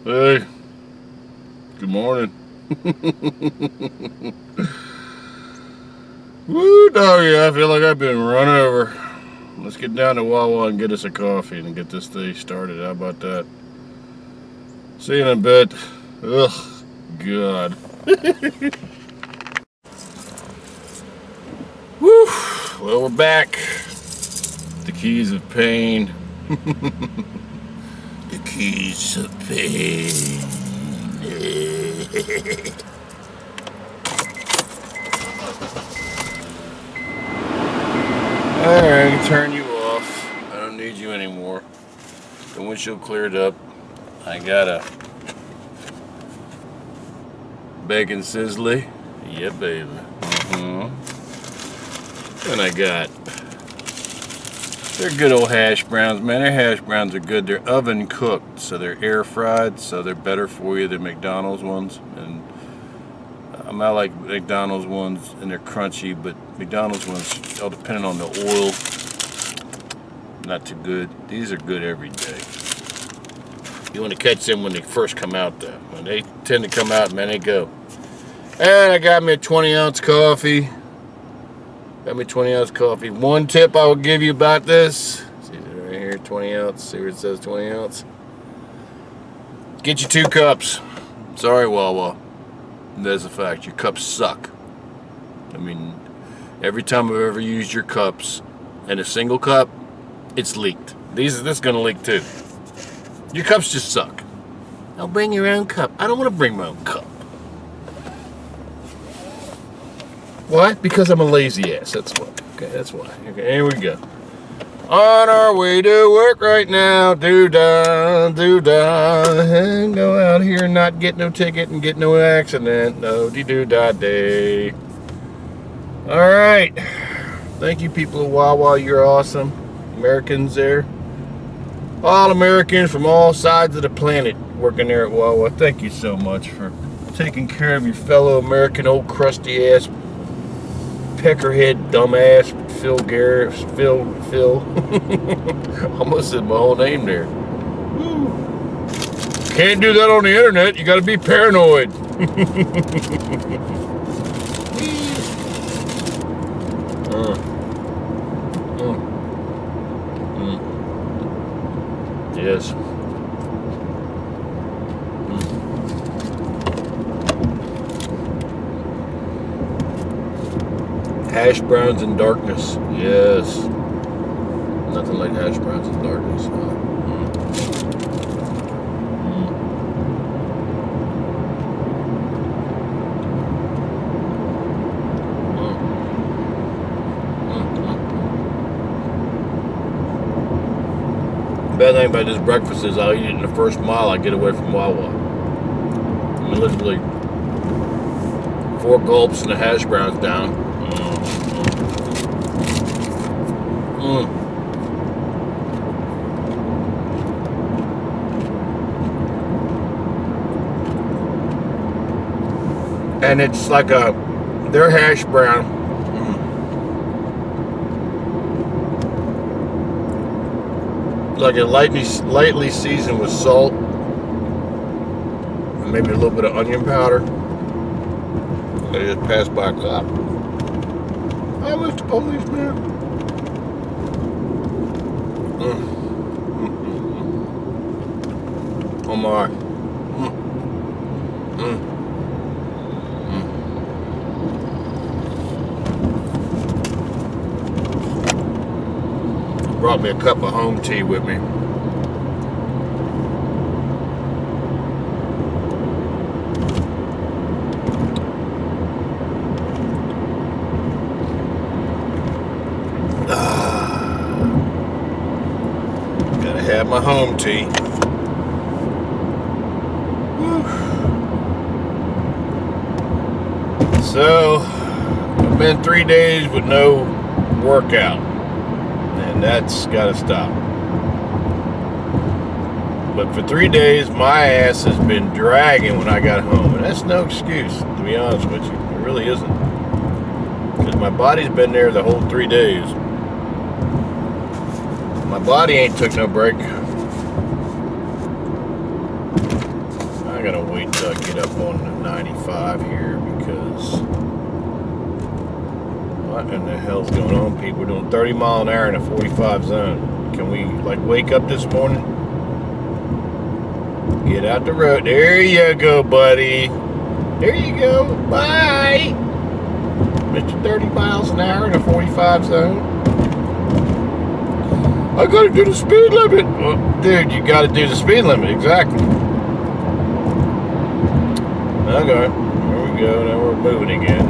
Hey, good morning. Woo, doggy, I feel like I've been run over. Let's get down to WaWa and get us a coffee and get this thing started. How about that? See you in a bit. Ugh, God. Woo, well, we're back. The keys of pain. The keys of pain. Alright, turn you off. I don't need you anymore. The windshield cleared up. I got a bacon sizzly. Yeah, baby. And I got, they're good old hash browns, man. Their hash browns are good. They're oven cooked, so they're air fried, so they're better for you than McDonald's ones. And I like McDonald's ones, and they're crunchy, but McDonald's ones, all depending on the oil, not too good. These are good every day. You want to catch them when they first come out, though. When they tend to come out, man, they go. And I got me a 20-ounce coffee. Got me 20-ounce coffee. One tip I will give you about this. See it right here, 20 ounce. See where it says 20 ounce? Get you 2 cups. Sorry, WaWa. That's a fact. Your cups suck. I mean, every time I've ever used your cups in a single cup, it's leaked. This is gonna leak too. Your cups just suck. Now bring your own cup. I don't want to bring my own cup. Why? Because I'm a lazy ass. That's why. Okay, that's why. Okay, here we go. On our way to work right now. Do-da, do-da. And go out here and not get no ticket and get no accident. No dee-doo-da-day. Alright. Thank you, people of WaWa. You're awesome. Americans there. All Americans from all sides of the planet working there at WaWa. Thank you so much for taking care of your fellow American old crusty ass peckerhead dumbass Phil Garrett. Phil. Almost said my whole name there. Woo. Can't do that on the internet. You gotta be paranoid. Yes. Hash browns in darkness. Yes. Nothing like hash browns in darkness. The bad thing about this breakfast is I'll eat it in the first mile I get away from WaWa. I mean, literally 4 gulps and the hash browns down. And it's like their hash brown. Like a lightly seasoned with salt. And maybe a little bit of onion powder. I just passed by a cop. Hi, Mr. Policeman. Oh my. Brought me a cup of home tea with me. Gotta have my home tea. Whew. So, I've been 3 days with no workout. And that's gotta stop. But for 3 days, my ass has been dragging when I got home. And that's no excuse, to be honest with you. It really isn't. Because my body's been there the whole 3 days. My body ain't took no break. gotta wait till I get up on the 95 here because what in the hell's going on? People are doing 30 mile an hour in a 45 zone. Can we like wake up this morning? Get out the road. There you go, buddy. There you go. Bye. Mr. 30 miles an hour in a 45 zone. I gotta do the speed limit. Well, dude, you gotta do the speed limit, exactly. Okay, there we go, now we're moving again.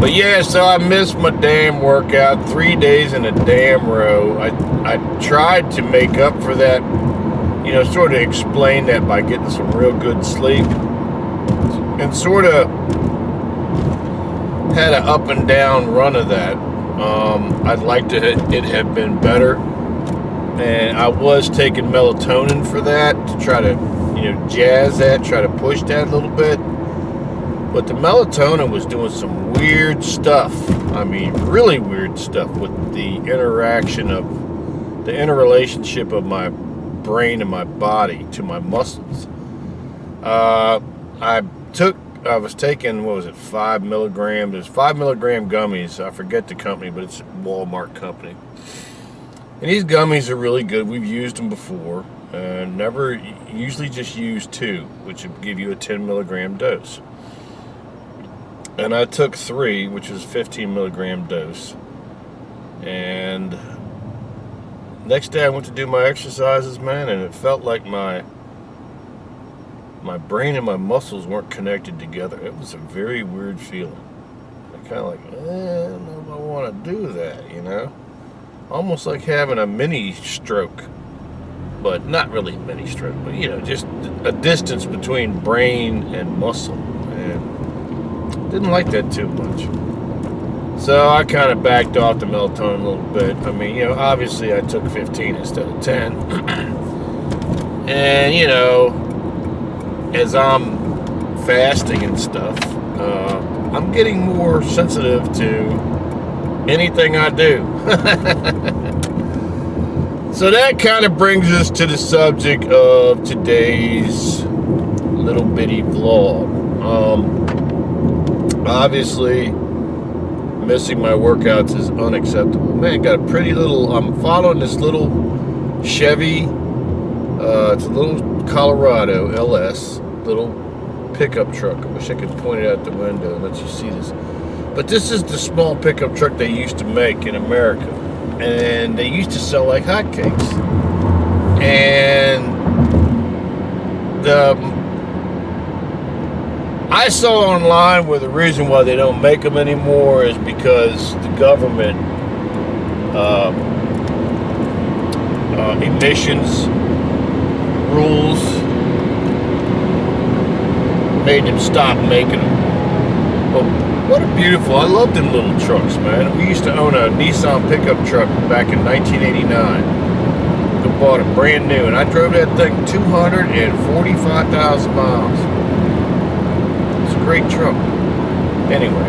But yeah, so I missed my damn workout, 3 days in a damn row. I tried to make up for that, you know, sort of explain that by getting some real good sleep. And sort of had an up and down run of that. I'd like to it have been better, and I was taking melatonin for that to try to, you know, jazz that, try to push that a little bit. But the melatonin was doing some weird stuff. I mean, really weird stuff with the interaction of the interrelationship of my brain and my body to my muscles. I was taking, what was it, 5 milligrams. There's 5 milligram gummies. I forget the company, but it's a Walmart company. And these gummies are really good. We've used them before. Usually just use 2, which would give you a 10 milligram dose. And I took 3, which is 15 milligram dose. And next day I went to do my exercises, man, and it felt like my brain and my muscles weren't connected together. It was a very weird feeling. I kind of like, I don't know if I want to do that, you know? Almost like having a mini stroke. But not really a mini stroke, but, you know, just a distance between brain and muscle. And didn't like that too much. So I kind of backed off the melatonin a little bit. I mean, you know, obviously I took 15 instead of 10. And, you know, as I'm fasting and stuff, I'm getting more sensitive to anything I do. So that kind of brings us to the subject of today's little bitty vlog. Obviously, missing my workouts is unacceptable. Man, got a pretty little, I'm following this little Chevy, it's a little Colorado LS, little pickup truck. I wish I could point it out the window and let you see this. But this is the small pickup truck they used to make in America. And they used to sell like hotcakes. And I saw online where the reason why they don't make them anymore is because the government emissions rules made them stop making them. But what a beautiful, I love them little trucks, man. We used to own a Nissan pickup truck back in 1989. We bought it brand new, and I drove that thing 245,000 miles. It's a great truck. Anyway,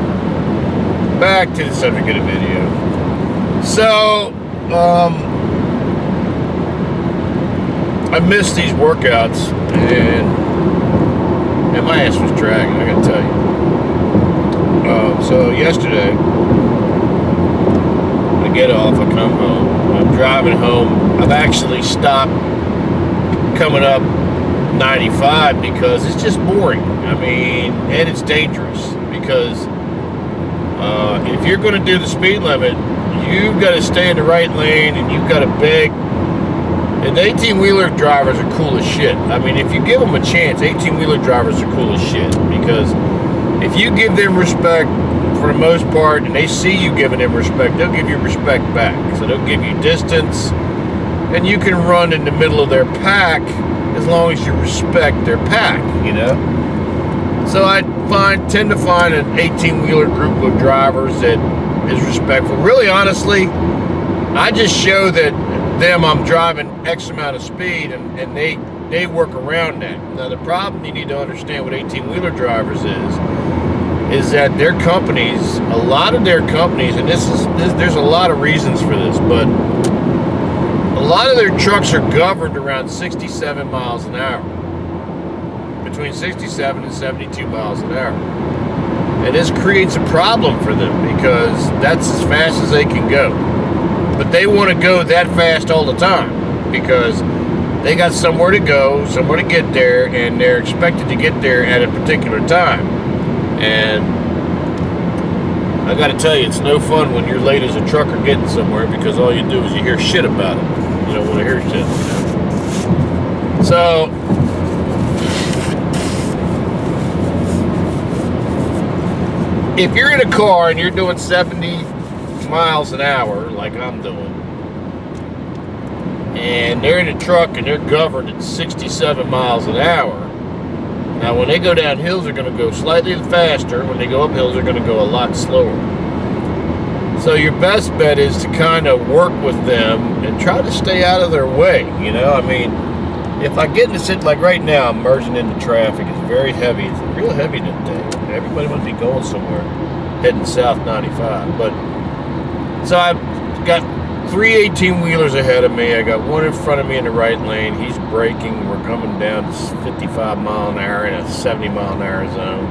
back to the subject of the video. So, I missed these workouts, and my ass was dragging, I gotta tell you. So yesterday, I get off, I come home, I'm driving home. I've actually stopped coming up 95 because it's just boring. I mean, and it's dangerous because if you're going to do the speed limit, you've got to stay in the right lane and you've got to beg. And the 18-wheeler drivers are cool as shit. I mean, if you give them a chance, 18-wheeler drivers are cool as shit because if you give them respect for the most part and they see you giving them respect, they'll give you respect back. So they'll give you distance, and you can run in the middle of their pack as long as you respect their pack, you know? So I tend to find an 18-wheeler group of drivers that is respectful. Really, honestly, I just show that I'm driving X amount of speed, and they work around that. Now, the problem you need to understand with 18-wheeler drivers is that their companies, a lot of their companies, and there's a lot of reasons for this, but a lot of their trucks are governed around 67 miles an hour. between 67 and 72 miles an hour. And this creates a problem for them because that's as fast as they can go. But they want to go that fast all the time because they got somewhere to go, somewhere to get there, and they're expected to get there at a particular time. And I got to tell you, it's no fun when you're late as a trucker getting somewhere because all you do is you hear shit about it. You don't want to hear shit. So, if you're in a car and you're doing 70 miles an hour, like I'm doing, and they're in a truck and they're governed at 67 miles an hour, now when they go down hills, they're going to go slightly faster. When they go up hills, they're going to go a lot slower. So your best bet is to kind of work with them and try to stay out of their way, you know? I mean, if I get into sit like right now, I'm merging into traffic. It's very heavy. It's real heavy today. Everybody must be going somewhere, heading south 95. But so I've got 3 18-wheelers ahead of me. I got one in front of me in the right lane. He's braking. We're coming down to 55 mile an hour in a 70 mile an hour zone.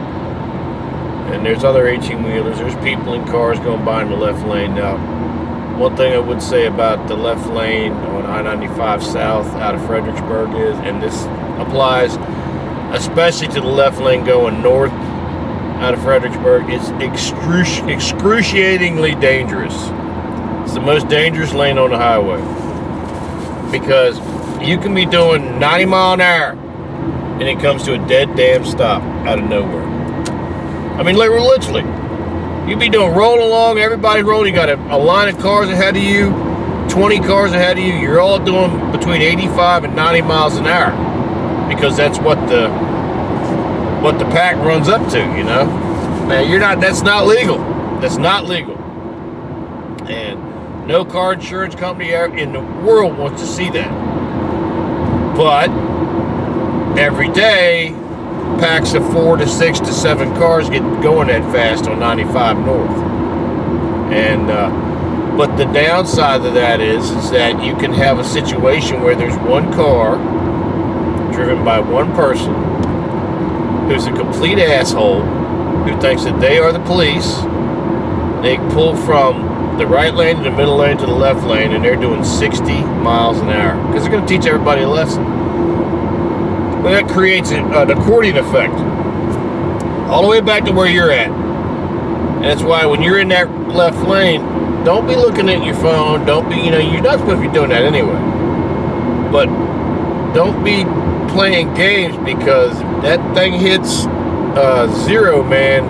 And there's other 18-wheelers. There's people in cars going by in the left lane. Now, one thing I would say about the left lane on I-95 South out of Fredericksburg is, and this applies especially to the left lane going north out of Fredericksburg, it's excruciatingly dangerous. It's the most dangerous lane on the highway because you can be doing 90 mile an hour and it comes to a dead damn stop out of nowhere. I mean, literally. You be doing rolling along, everybody's rolling, you got a line of cars ahead of you, 20 cars ahead of you, you're all doing between 85 and 90 miles an hour because that's what the pack runs up to, you know? Man, that's not legal. That's not legal. And no car insurance company in the world wants to see that. But every day, packs of 4 to 6 to 7 cars get going that fast on 95 North. And but the downside of that is that you can have a situation where there's one car driven by one person who's a complete asshole who thinks that they are the police. They pull from the right lane to the middle lane to the left lane and they're doing 60 miles an hour because they're going to teach everybody a lesson. Well, that creates an accordion effect all the way back to where you're at. And that's why when you're in that left lane, don't be looking at your phone. Don't be, you're not supposed to be doing that anyway. But don't be playing games because that thing hits zero, man.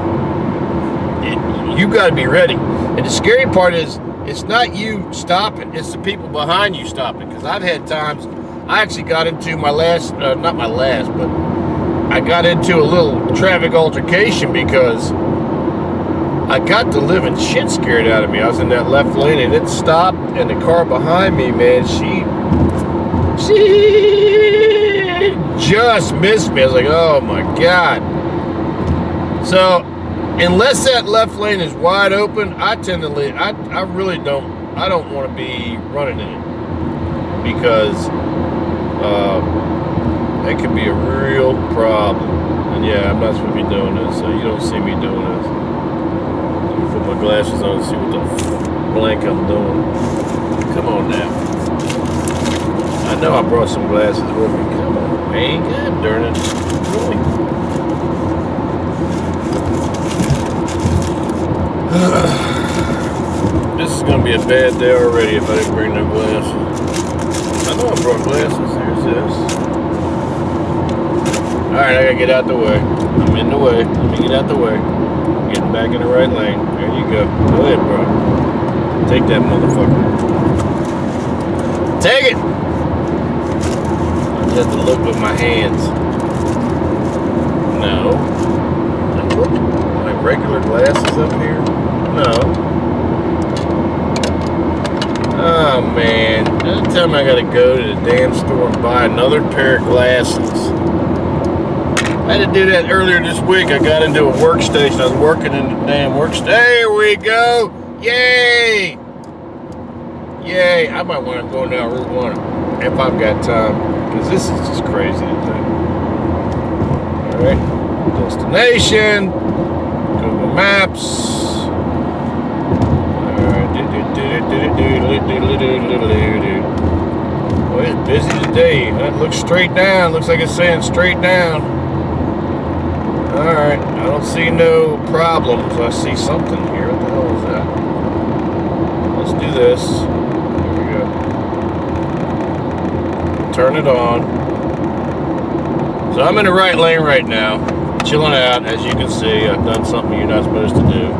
You got to be ready. And the scary part is it's not you stopping. It's the people behind you stopping. Because I've had times I actually got into my last, not my last, but I got into a little traffic altercation because I got the living shit scared out of me. I was in that left lane and it stopped, and the car behind me, man, she just missed me. I was like, oh my God. So unless that left lane is wide open, I tend to leave. I really don't want to be running in it because that could be a real problem. And yeah, I'm not supposed to be doing this, so you don't see me doing this. Let me put my glasses on and see what the blank I'm doing. Come on now. I know I brought some glasses with me. Come on, man. God darn it. Really? This is going to be a bad day already if I didn't bring no glasses. I know I brought glasses. There's this. Alright, I gotta get out the way. I'm in the way. Let me get out the way. Getting back in the right lane. There you go. Go ahead, bro. Take that motherfucker. Take it! I just have to look with my hands. No. My regular glasses up here? No. Oh man, every time I gotta go to the damn store and buy another pair of glasses. I had to do that earlier this week. I got into a workstation. I was working in the damn workstation. There we go! Yay! Yay! I might want to go down Route 1 if I've got time, because this is just crazy to do. Alright, destination, Google Maps. Well, it's busy today. That looks straight down. Looks like it's saying straight down. Alright, I don't see no problems. I see something here. What the hell is that? Let's do this. There we go. Turn it on. So I'm in the right lane right now. Chilling out. As you can see, I've done something you're not supposed to do.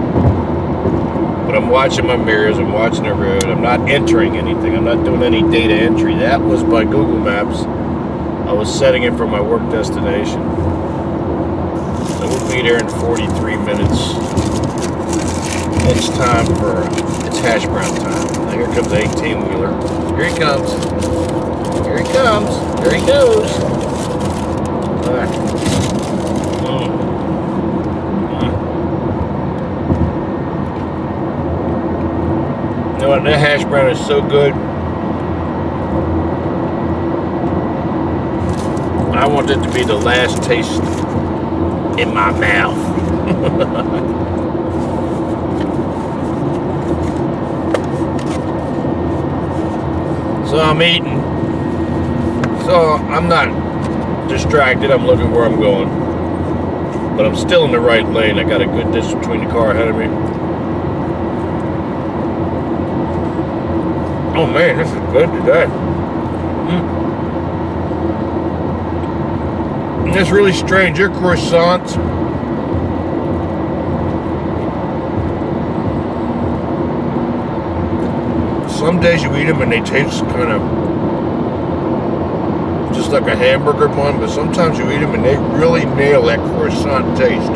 But I'm watching my mirrors, I'm watching the road, I'm not entering anything, I'm not doing any data entry. That was by Google Maps. I was setting it for my work destination. So we'll be there in 43 minutes. It's time for, it's hash brown time. Now here comes the 18-wheeler. Here he comes. Here he comes. There he goes. You know what, that hash brown is so good. I want it to be the last taste in my mouth. So I'm eating. So I'm not distracted. I'm looking where I'm going. But I'm still in the right lane. I got a good distance between the car ahead of me. Oh man, this is good today. And it's really strange. Your croissants, some days you eat them and they taste kind of just like a hamburger bun, but sometimes you eat them and they really nail that croissant taste.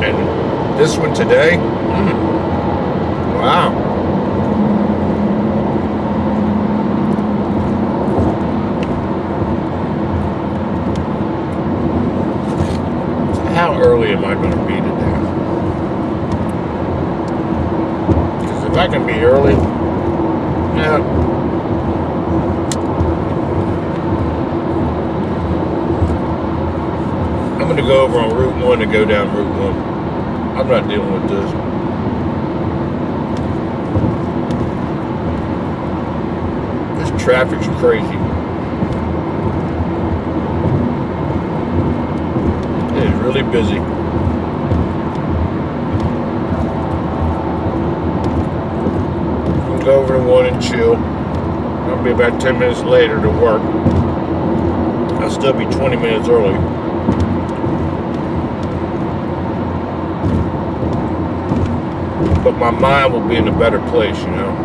And this one today, wow. How early am I going to be today? Because if I can be early, yeah. I'm going to go over on Route 1 to go down Route 1. I'm not dealing with this. This traffic's crazy. It is really busy. We'll go over to 1 and chill. I'll be about 10 minutes later to work. I'll still be 20 minutes early. But my mind will be in a better place, you know.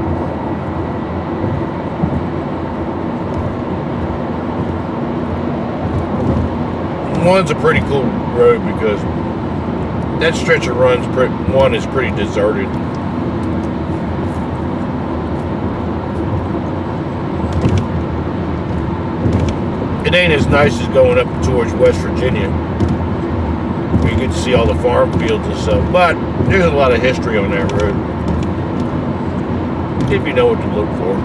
One's a pretty cool road because that stretch of runs, one is pretty deserted. It ain't as nice as going up towards West Virginia, where you get to see all the farm fields and stuff, but there's a lot of history on that road, if you know what to look for.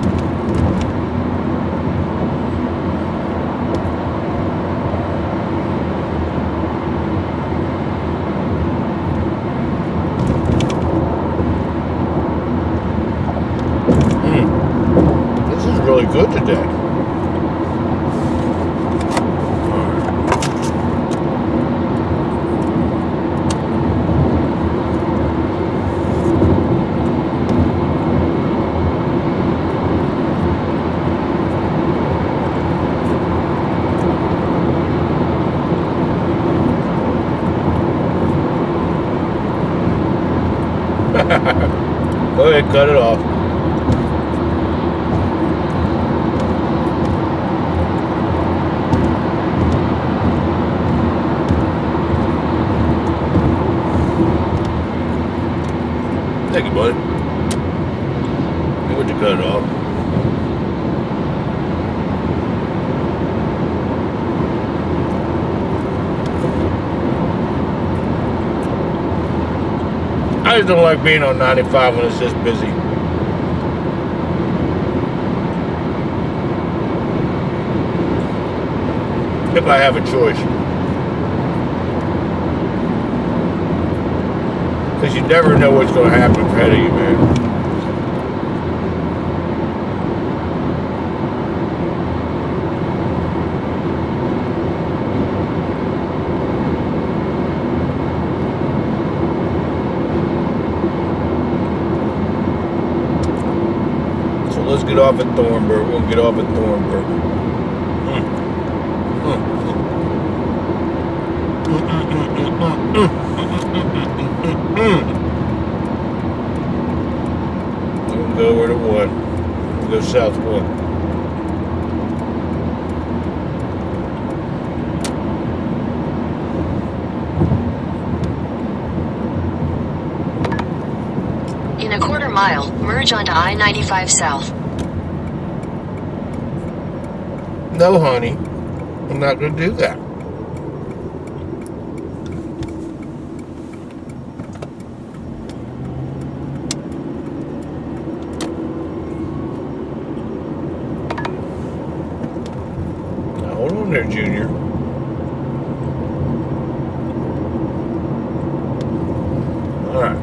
This is really good today. Go ahead, cut it off. Thank you, buddy. Hey, would you cut it off? I just don't like being on 95 when it's this busy. if I have a choice. Because you never know what's going to happen ahead of you, man. So let's get off at Thornburg. We'll get off at Thornburg. We'll go over to 1. We'll go south 1. In a quarter mile, merge onto I-95 South. No, honey. I'm not going to do that. Now, hold on there, Junior. All right.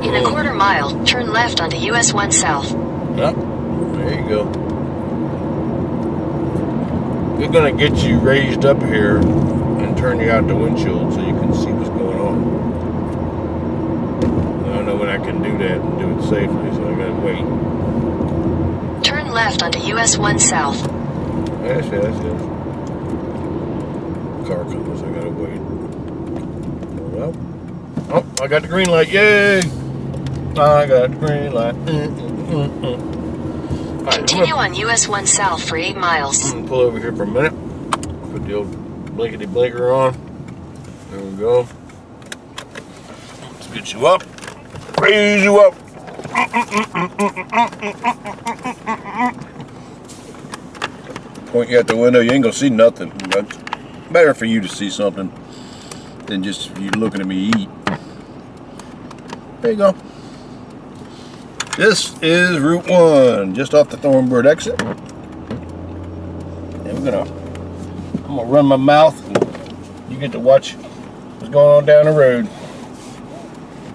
In a quarter mile, turn left onto US 1 South. Yep. There you go. We're going to get you raised up here and turn you out the windshield so you can see what's going on. I don't know when I can do that and do it safely, so I got to wait. Turn left onto US 1 South. Yes. Car comes, I got to wait. Well, oh, I got the green light. Yay! I got the green light. Right, Continue on US 1 South for 8 miles. I'm gonna pull over here for a minute. Put the old blinkety blinker on. There we go. Let's get you up. Raise you up. Point you out the window, you ain't gonna see nothing. But it's better for you to see something than just you looking at me eat. There you go. This is Route 1, just off the Thornburg exit. And I'm gonna run my mouth and you get to watch what's going on down the road.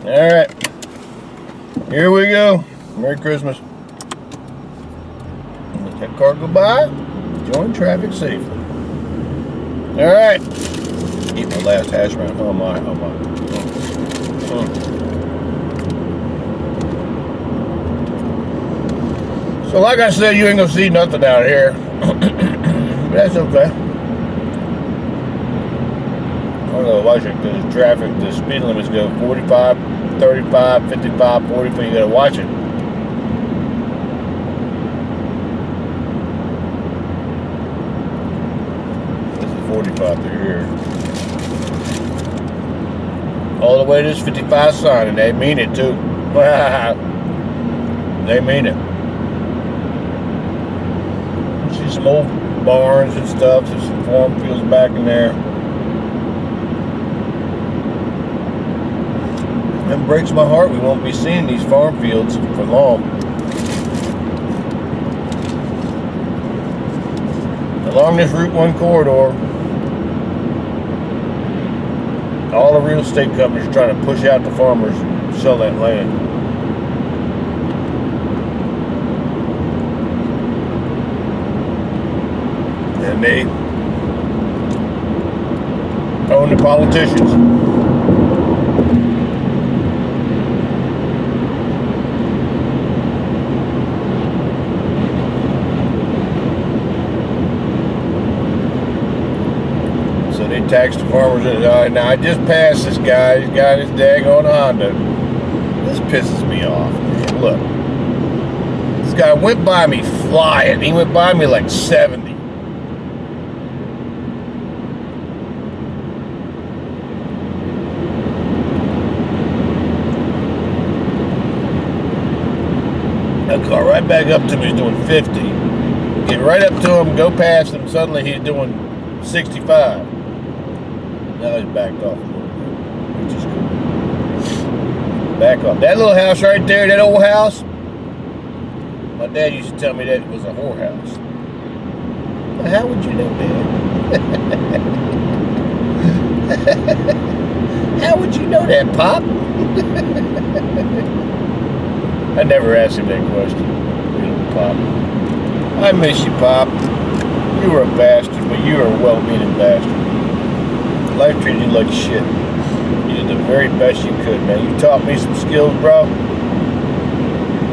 Alright. Here we go. Merry Christmas. Let that car go by. Join traffic safely. Alright. Eat my last hash brown. Oh my. So like I said, you ain't gonna see nothing out here. But that's okay. I'm gonna watch it because the traffic, the speed limits go 45, 35, 55, 45. You gotta watch it. This is 45 through here. All the way to this 55 sign, and they mean it too. They mean it. See some old barns and stuff. There's some farm fields back in there. It breaks my heart we won't be seeing these farm fields for long. Along this Route 1 corridor, all the real estate companies are trying to push out the farmers and sell that land. And they own the politicians. So they tax the farmers. Now I just passed this guy. He's got his daggone Honda. This pisses me off, man. Look. This guy went by me flying. He went by me like 70. That car right back up to me, he's doing 50. Get right up to him, go past him, suddenly he's doing 65. Now he's backed off a little bit, which is cool. Back up. That little house right there, that old house, my dad used to tell me that it was a whorehouse. Well, how would you know, Dad? How would you know that, Pop? I never asked him that question. Pop. I miss you, Pop. You were a bastard, but you were a well-meaning bastard. Life treated you like shit. You did the very best you could, man. You taught me some skills, bro.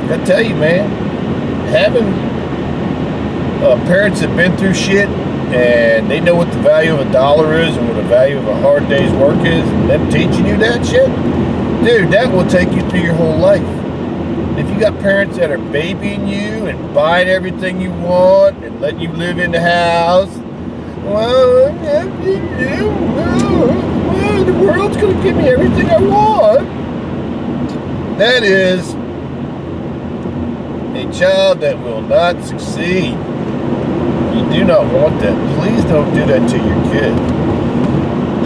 I tell you, man, having parents that have been through shit and they know what the value of a dollar is and what the value of a hard day's work is, and them teaching you that shit, dude, that will take you through your whole life. If you got parents that are babying you and buying everything you want and letting you live in the house, well, the world's going to give me everything I want. That is a child that will not succeed. You do not want that. Please don't do that to your kid.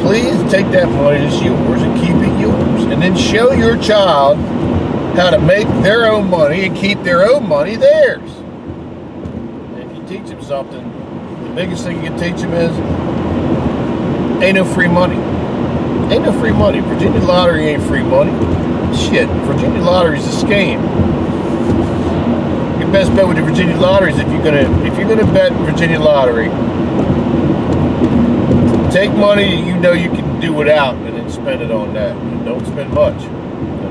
Please take that money that's yours and keep it yours. And then show your child how to make their own money and keep their own money theirs. And if you teach them something, the biggest thing you can teach them is ain't no free money. Ain't no free money. Virginia lottery ain't free money. Shit, Virginia lottery is a scam. Your best bet with the Virginia lottery is if you're gonna bet Virginia lottery, take money you know you can do without and then spend it on that. And don't spend much.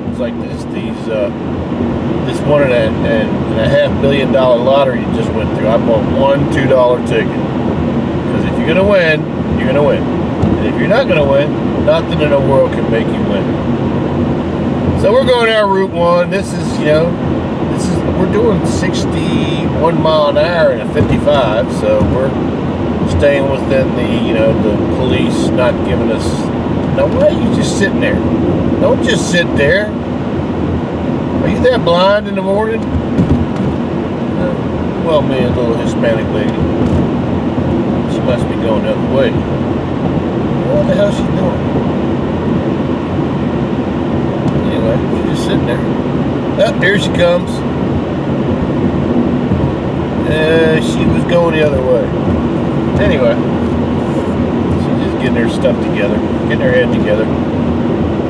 It's like this $1.5 billion lottery you just went through. I bought one $2 ticket. Because if you're gonna win, you're gonna win. And if you're not gonna win, nothing in the world can make you win. So we're going down Route 1. We're doing 61 mile an hour in a 55, so we're staying within the police not giving us. Now, why are you just sitting there? Don't just sit there. Are you that blind in the morning? Well, me, a little Hispanic lady. She must be going the other way. What the hell is she doing? Anyway, she's just sitting there. Oh, here she comes. She was going the other way. Anyway, she's just getting her stuff together, getting her head together.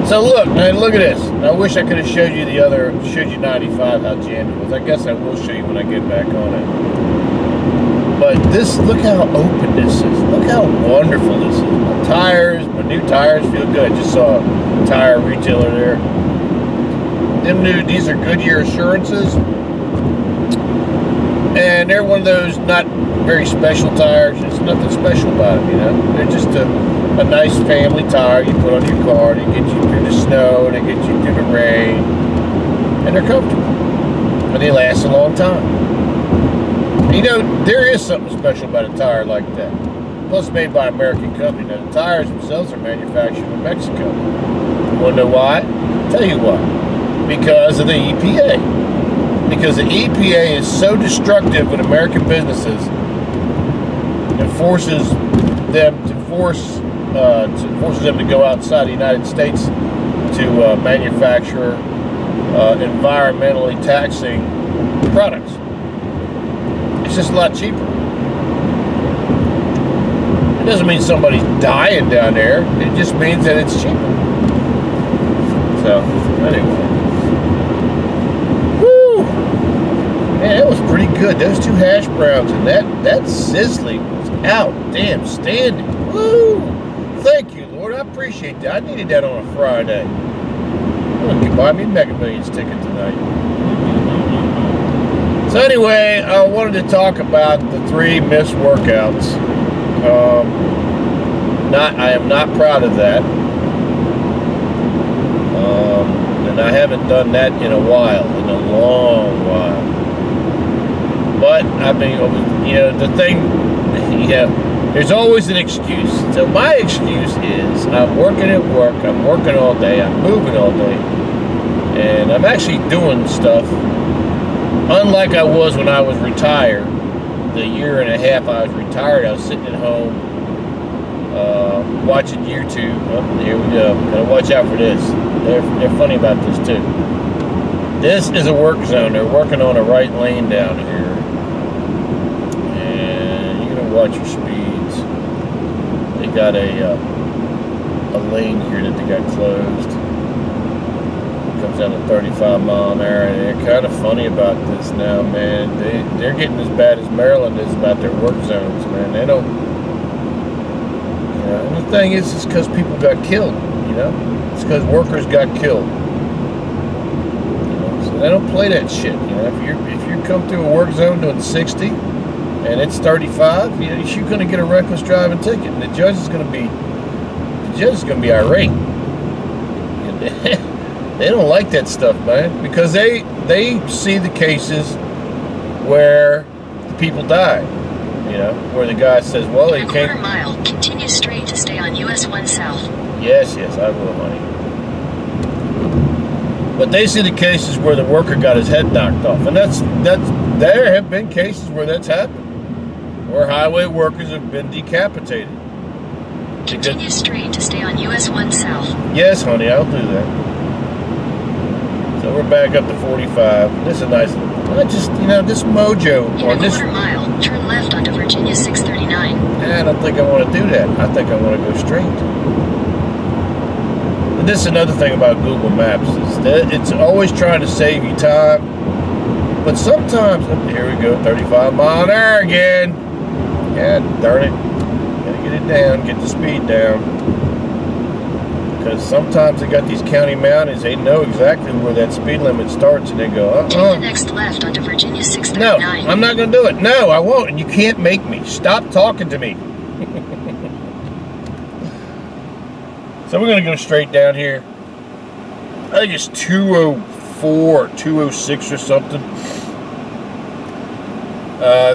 So look, man, look at this. I wish I could have showed you 95, how jammed it was. I guess I will show you when I get back on it. But look how open this is. Look how wonderful this is. My new tires feel good. I just saw a tire retailer there. These are Goodyear assurances. And they're one of those not very special tires. There's nothing special about them, They're just a nice family tire you put on your car. They get you through the snow, they get you through the rain, and they're comfortable. And they last a long time. There is something special about a tire like that. Plus, made by an American company. Now, the tires themselves are manufactured in Mexico. You want to know why? I'll tell you why. Because of the EPA. Because the EPA is so destructive with American businesses and forces them to go outside the United States to manufacture environmentally taxing products. It's just a lot cheaper. It doesn't mean somebody's dying down there. It just means that it's cheaper. So, anyway. Man, that was pretty good. Those two hash browns and that sizzling was outstanding. Woo! Thank you, Lord. I appreciate that. I needed that on a Friday. I'm gonna buy me a Mega Millions ticket tonight. So anyway, I wanted to talk about the 3 missed workouts. I am not proud of that. And I haven't done that in a long while. But, there's always an excuse. So my excuse is I'm working at work, I'm working all day, I'm moving all day, and I'm actually doing stuff unlike I was when I was retired. The year and a half I was retired, I was sitting at home watching YouTube. Oh, here we go. Gotta watch out for this. They're funny about this too. This is a work zone. They're working on a right lane down here. And you're going to watch your speeds. They got a lane here that they got closed. It comes down to 35 mile an hour. And they're kind of funny about this now, man. They're getting as bad as Maryland is about their work zones, man. They don't... And the thing is, it's because people got killed, It's because workers got killed. So they don't play that shit, If you come through a work zone doing 60 and it's 35, you're going to get a reckless driving ticket, and the judge is going to be irate. They don't like that stuff, man, because they see the cases where people die. Where the guy says, well, he can't... quarter mile, continue straight to stay on US 1 South. Yes, I will, honey. But they see the cases where the worker got his head knocked off. And there have been cases where that's happened. Where highway workers have been decapitated. Continue straight to stay on US 1 South. Yes, honey, I'll do that. So we're back up to 45. This is a nice... this mojo on this... quarter mile, turn left onto Virginia 639. I don't think I want to do that. I think I want to go straight. And this is another thing about Google Maps, is that it's always trying to save you time. But sometimes, here we go, 35 mile an hour again. Yeah, darn it. Gotta get it down, get the speed down. Because sometimes they got these county mountains, they know exactly where that speed limit starts, and they go, Take the next left onto Virginia 639. No, I'm not going to do it. No, I won't, and you can't make me. Stop talking to me. So we're going to go straight down here. I think it's 204 or 206 or something.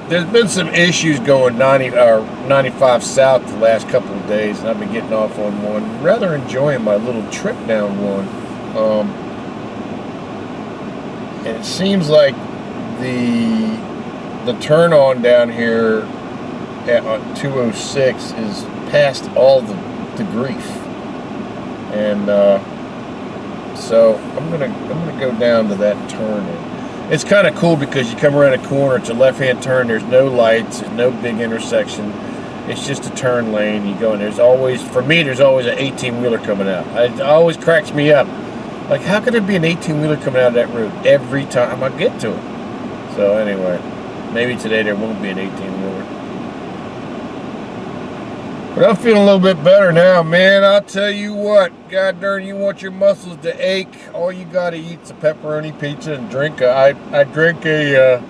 There's been some issues going 95 south the last couple of days, and I've been getting off on one. Rather enjoying my little trip down one. And it seems like the turn on down here at 206 is past all the grief, and so I'm gonna go down to that turn. It's kind of cool because you come around a corner, it's a left-hand turn, there's no lights, there's no big intersection, it's just a turn lane. You go, and there's always an 18-wheeler coming out. It always cracks me up. Like, how could there be an 18-wheeler coming out of that road every time I get to it? So anyway, maybe today there won't be an 18-wheeler. But I'm feeling a little bit better now, man. I'll tell you what, god darn, you want your muscles to ache, all you gotta eat's a pepperoni pizza and drink I drank a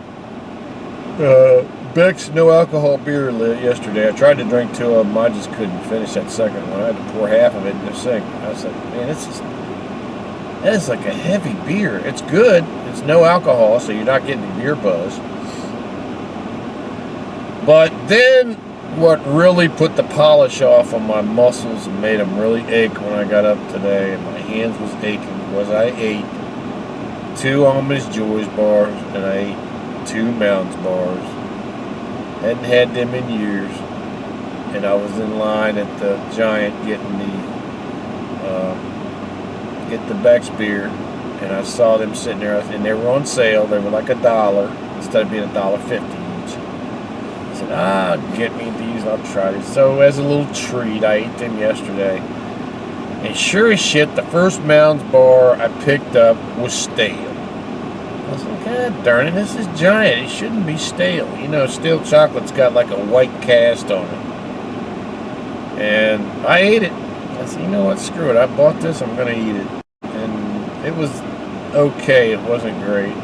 Beck's no alcohol beer yesterday. I tried to drink 2 of them, I just couldn't finish that second one. I had to pour half of it in the sink. I was like, man, that is like a heavy beer. It's good, it's no alcohol, so you're not getting the beer buzz. But then what really put the polish off on my muscles and made them really ache when I got up today, and my hands was aching, was I ate 2 Almonds Joys bars, and I ate 2 Mounds bars. Hadn't had them in years, and I was in line at the Giant getting the Beck's beer, and I saw them sitting there, and they were on sale. They were like $1 instead of being $1.50 each. I said, get me these, I'll try these. So as a little treat, I ate them yesterday. And sure as shit, the first Mounds bar I picked up was stale. I was like, god darn it, this is Giant. It shouldn't be stale. You know, stale chocolate's got like a white cast on it. And I ate it. I said, you know what, screw it. I bought this, I'm going to eat it. And it was okay. It wasn't great.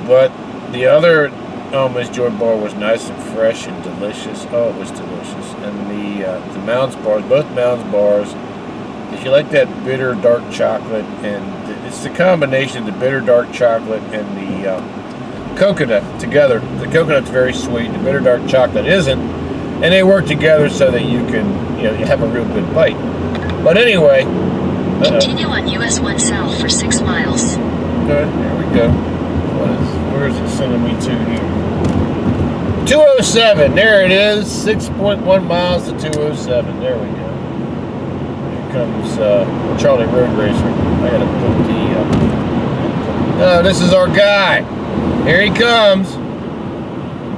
But the other Almonds Joy bar was nice and fresh and delicious. Oh, it was delicious. And the Mounds bars, both Mounds bars, if you like that bitter dark chocolate, and it's the combination of the bitter dark chocolate and the coconut together. The coconut's very sweet, the bitter dark chocolate isn't, and they work together so that you can, you have a real good bite. But anyway, continue on US 1 South for 6 miles. Good, there we go. Where is it sending me to here? 207, there it is. 6.1 miles to 207. There we go. Here comes Charlie Road Racer. I gotta put the. Oh, this is our guy. Here he comes.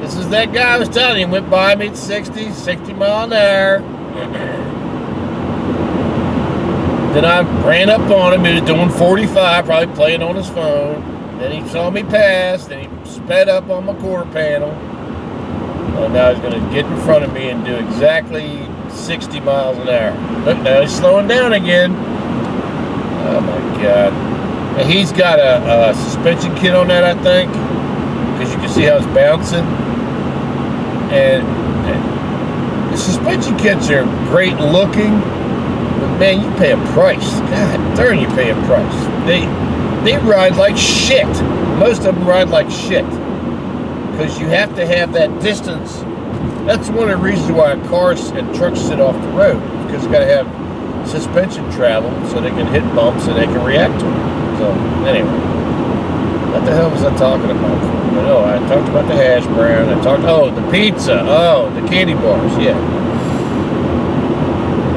This is that guy I was telling you. He went by me at 60 mile an hour. Then I ran up on him. He was doing 45, probably playing on his phone. Then he saw me pass. Then he sped up on my quarter panel. Now he's going to get in front of me and do exactly 60 miles an hour. Look, now he's slowing down again. Oh my God. And he's got a suspension kit on that, I think, because you can see how it's bouncing. And the suspension kits are great looking, but man, you pay a price. God darn, you pay a price. They ride like shit. Most of them ride like shit. Because you have to have that distance. That's one of the reasons why cars and trucks sit off the road. Because you got to have suspension travel so they can hit bumps and they can react to them. So, anyway. What the hell was I talking about? Oh, I talked about the hash brown. The pizza. Oh, the candy bars, yeah.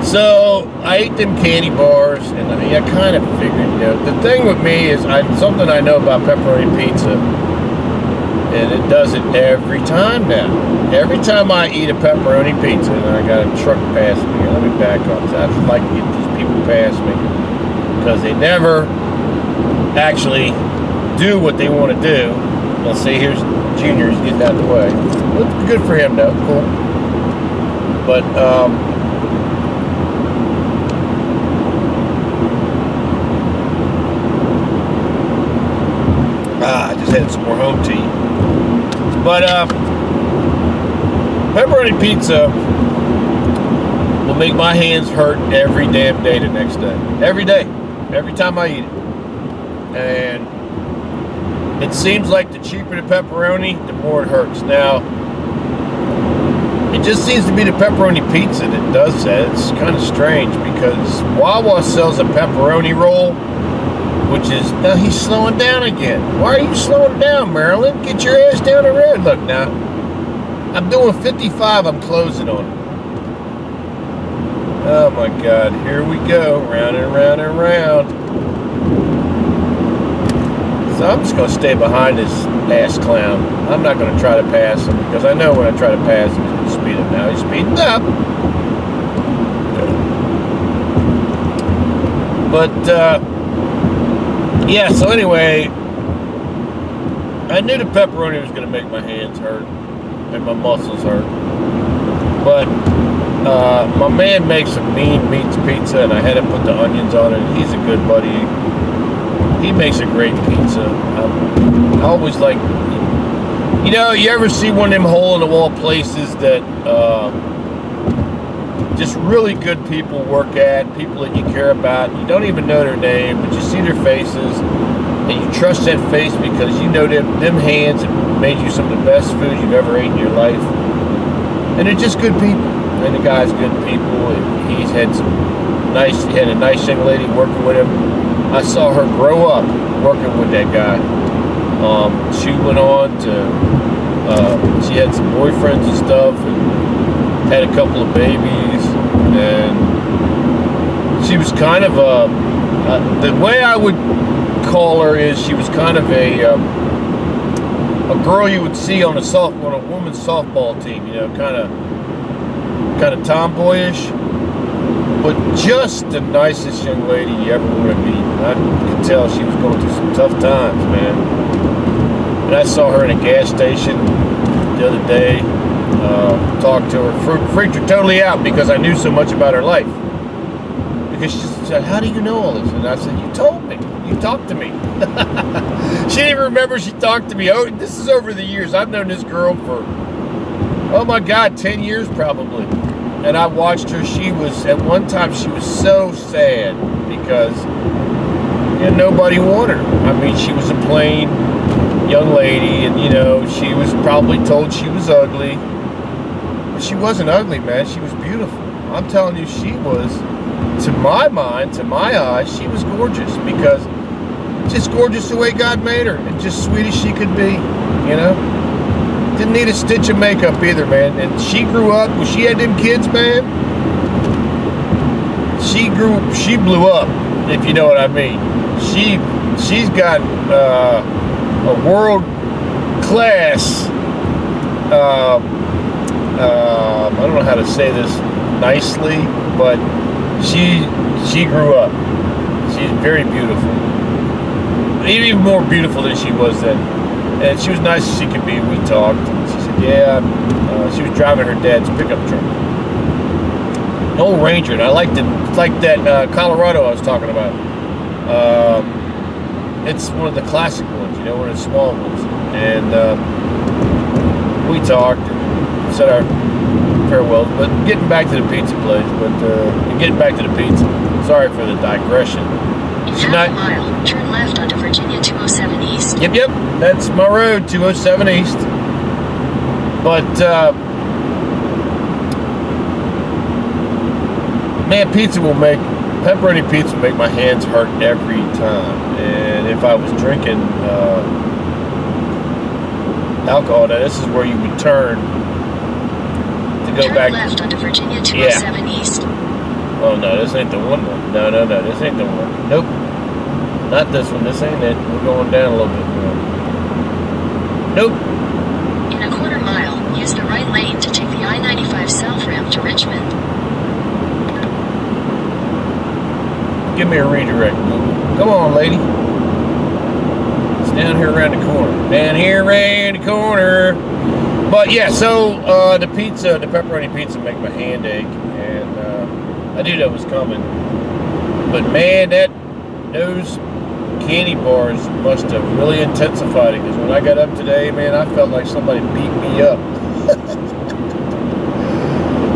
So, I ate them candy bars, and I kind of figured, the thing with me is, something I know about pepperoni pizza, and it does it every time now. Every time I eat a pepperoni pizza, and I got a truck past me, let me back up. I just like to get these people past me, because they never actually do what they want to do. Let's see, here's Junior's getting out of the way. Good for him, though. Cool. But, I just had some more home tea. But, pepperoni pizza will make my hands hurt every damn day the next day. Every day. Every time I eat it. And it seems like the cheaper the pepperoni, the more it hurts. Now, it just seems to be the pepperoni pizza that does that. It's kind of strange because WaWa sells a pepperoni roll, which is, now he's slowing down again. Why are you slowing down, Maryland? Get your ass down the road. Look now, I'm doing 55, I'm closing on it. Oh my God, here we go, round and round and round. So I'm just going to stay behind this ass clown. I'm not going to try to pass him because I know when I try to pass him, he's going to speed up. Now he's speeding up. But, yeah, so anyway, I knew the pepperoni was going to make my hands hurt and my muscles hurt. But my man makes a mean meats pizza, and I had to put the onions on it. He's a good buddy. He makes a great pizza. I always like, you ever see one of them hole-in-the-wall places that just really good people work at, people that you care about. You don't even know their name, but you see their faces, and you trust that face because you know them hands have made you some of the best food you've ever ate in your life. And they're just good people. And the guy's good people. He had a nice young lady working with him. I saw her grow up working with that guy. She went on to, she had some boyfriends and stuff, and had a couple of babies, and she was kind of the way I would call her is she was kind of a girl you would see on a woman's softball team, kind of tomboyish, but just the nicest young lady you ever want to meet. I could tell she was going through some tough times, man. And I saw her in a gas station the other day, talked to her, freaked her totally out because I knew so much about her life. Because she said, "How do you know all this?" And I said, "You told me. You talked to me." She didn't even remember she talked to me. Oh, this is over the years. I've known this girl for, oh my God, 10 years probably. And I watched her. At one time, she was so sad because nobody wanted her. I mean, she was a plain young lady, and she was probably told she was ugly. But she wasn't ugly, man. She was beautiful. I'm telling you, she was, to my mind, to my eyes, she was gorgeous because just gorgeous the way God made her, and just sweet as she could be, Didn't need a stitch of makeup either, man. And she grew up, when she had them kids, man, she blew up, if you know what I mean. She's got a world class. I don't know how to say this nicely, but she grew up. She's very beautiful, even more beautiful than she was then. And she was nice as she could be. We talked, and she said, "Yeah." She was driving her dad's pickup truck, an old Ranger, and I liked it. It's like that Colorado I was talking about. It's one of the classic ones, you know, one of the small ones. And we talked and said our farewells. But getting back to the pizza place, getting back to the pizza. Sorry for the digression. In half a mile, turn left onto Virginia 207 East. Yep, that's my road, 207 East. But, man, pepperoni pizza will make my hands hurt every time. And if I was drinking alcohol, now this is where you would turn to go back. Turn left onto Virginia 207 East. Oh, no, this ain't the one. No, this ain't the one. Nope. Not this one. This ain't it. We're going down a little bit more. Nope. In a quarter mile, use the right lane to take the I-95 south ramp to Richmond. Give me a redirect, Google. Come on, lady. It's down here around the corner. Down here around the corner. But yeah, so the pepperoni pizza make my hand ache, and I knew that was coming. But man, those candy bars must have really intensified it, because when I got up today, man, I felt like somebody beat me up.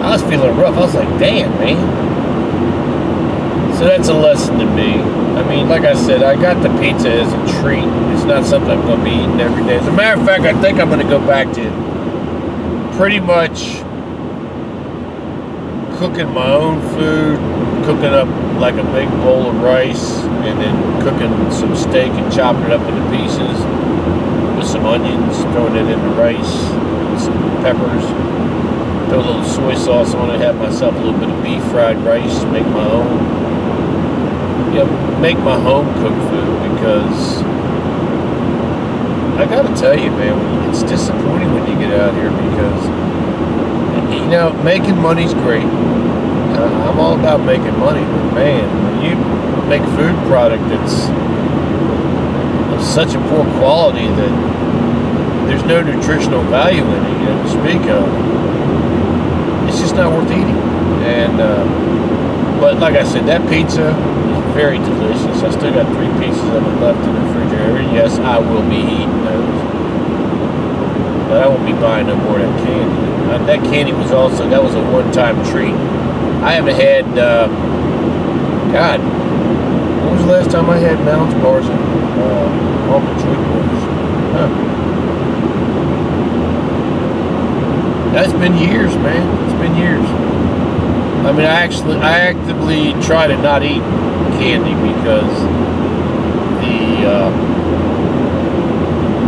I was feeling rough. I was like, damn, man. So that's a lesson to me. I mean, like I said, I got the pizza as a treat. It's not something I'm going to be eating every day. As a matter of fact, I think I'm going to go back to pretty much cooking my own food, cooking up like a big bowl of rice, and then cooking some steak and chopping it up into pieces with some onions, throwing it in the rice, with some peppers, throw a little soy sauce on it, have myself a little bit of beef fried rice, make my own. Make my home cooked food, because I gotta tell you, man, it's disappointing when you get out here, because, you know, making money's great. I'm all about making money, but man, when you make food product that's of such a poor quality that there's no nutritional value in it, you know, to speak of, it's just not worth eating. And but like I said, that pizza is very delicious. I still got 3 pieces of it left in the refrigerator. Yes, I will be eating those, but I won't be buying no more of that candy. That candy was that was a one-time treat. I haven't had, God, when was the last time I had Mounds bars and almond treat bars? That's been years, man. It's been years. I mean, I actively try to not eat candy, because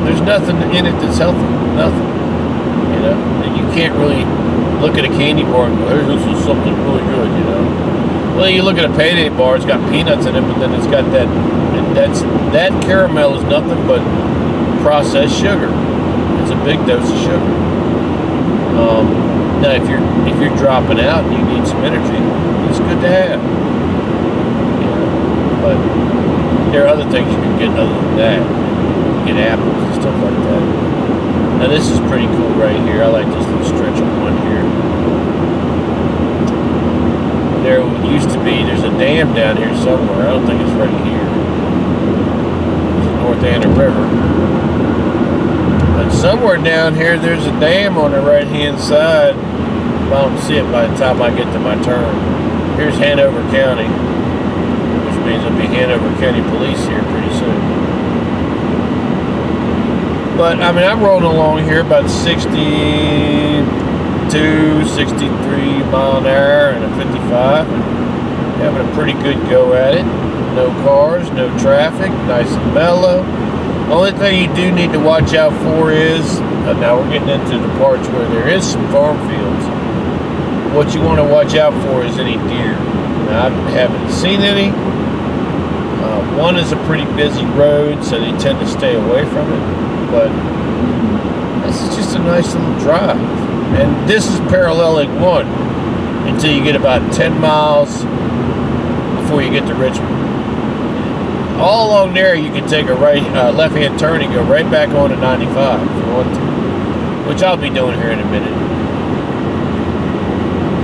there's nothing in it that's healthy. Nothing. You know, and you can't really look at a candy bar and go, "Hey, this is something really good," you know. Well, you look at a Payday bar, it's got peanuts in it, but then it's got that caramel is nothing but processed sugar. It's a big dose of sugar. Now, if you're dropping out and you need some energy, it's good to have. You know, but there are other things you can get other than that. You get apples and stuff like that. Now this is pretty cool right here. I like this little stretch of one here. There used to be, there's a dam down here somewhere. I don't think it's right here. It's the North Anna River. But somewhere down here, there's a dam on the right-hand side. I don't see it by the time I get to my turn. Here's Hanover County, which means there'll be Hanover County Police here pretty soon. But, I mean, I'm rolling along here about 62, 63 mile an hour and a 55. And having a pretty good go at it. No cars, no traffic, nice and mellow. The only thing you do need to watch out for is, now we're getting into the parts where there is some farm fields. What you want to watch out for is any deer. I haven't seen any. One is a pretty busy road, so they tend to stay away from it. But this is just a nice little drive. And this is paralleling one until you get about 10 miles before you get to Richmond. All along there, you can take a left-hand turn and go right back on to 95 if you want to, which I'll be doing here in a minute.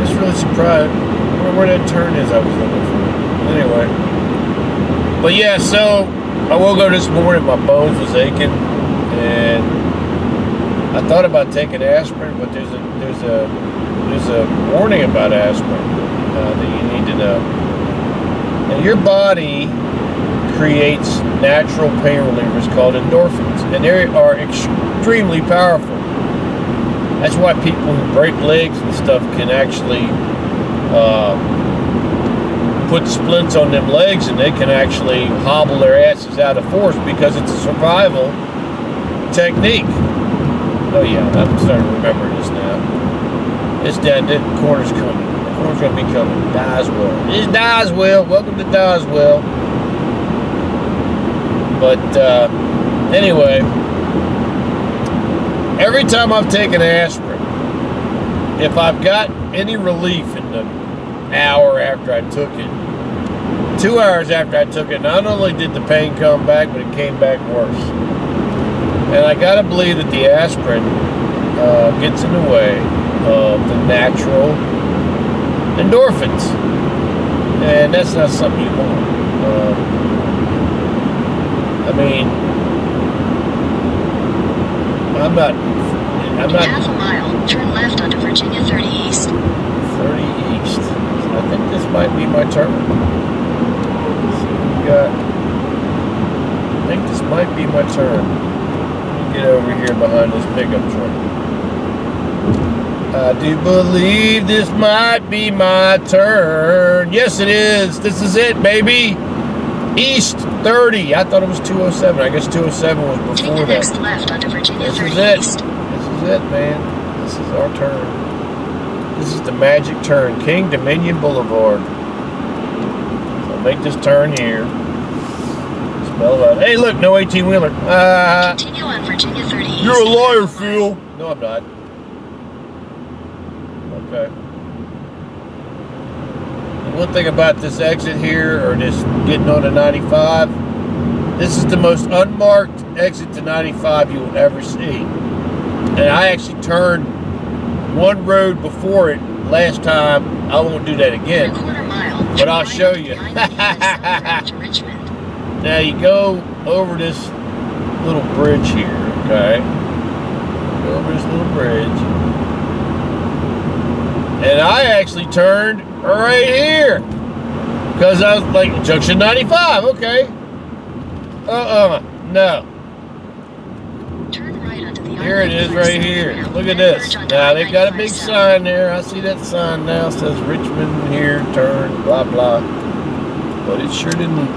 Just really surprised where that turn is I was looking for. Anyway. But yeah, so I woke up this morning, my bones was aching, and I thought about taking aspirin, but there's a warning about aspirin that you need to know. And your body creates natural pain relievers called endorphins, and they are extremely powerful. That's why people who break legs and stuff can actually put splints on them legs, and they can actually hobble their asses out of force because it's a survival technique. Oh yeah, I'm starting to remember this now. It's down there, the corner's coming. The corner's going to be coming. Doswell. It's Doswell. Welcome to Doswell. But anyway, every time I've taken aspirin, if I've got any relief in the hour after I took it, 2 hours after I took it, not only did the pain come back, but it came back worse. And I gotta believe that the aspirin gets in the way of the natural endorphins, and that's not something you want. I mean, I'm not. Half a mile, turn left onto Virginia 30 East. 30 East. I think this might be my turn. I think this might be my turn. Let me get over here behind this pickup truck. I do believe this might be my turn. Yes, it is. This is it, baby. East 30. I thought it was 207. I guess 207 was before Take the that. next left onto Virginia This 30 is it. East. This is it, man. This is our turn. This is the magic turn. King Dominion Boulevard. So make this turn here. Spell it out. Hey, look, no 18-wheeler. Continue on Virginia 30 East. You're a liar, Phil. No, I'm not. Okay. One thing about this exit here, or this getting on to 95, this is the most unmarked exit to 95 you will ever see. And I actually turned one road before it last time. I won't do that again. In a quarter mile, But I'll show you. to Richmond. Now you go over this little bridge here, okay? Go over this little bridge. And I actually turned right here. Because I was like, junction 95, okay. No. Turn right onto the Here it is right here. Look at this. Now they've got a big sign there. I see that sign now. It says Richmond here, turn, blah, blah. But it sure didn't,